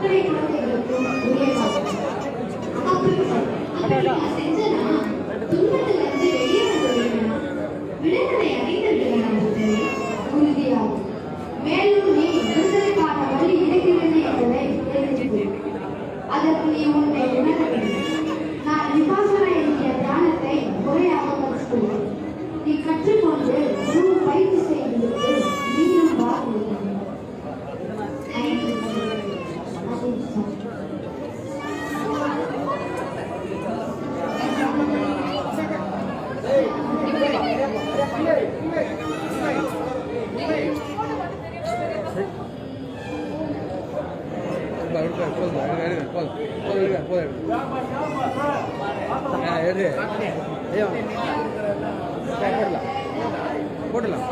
அத்தனை குழந்தைகளுக்கும் உரியவாகும். அப்படி நான் செஞ்சனா துன்பத்துல இருந்து வெளியே வந்துடுவேனா, விடுதலை அடைந்து விடுவேனா உறுதியாகும். மேலும் நீ விடுதலைக்கான வழி இருக்கிறது என்பதை தெரிந்து அதற்கு நீ உன்னை உணர வேண்டும். நான் விபாசனா என்கிற தியானத்தை முறையாக கற்றுக்கொள்வேன். நீ கற்றுக்கொண்டு குரு பயிற்சி செய்துவிட்டு நீயும் வா. போடலாம்.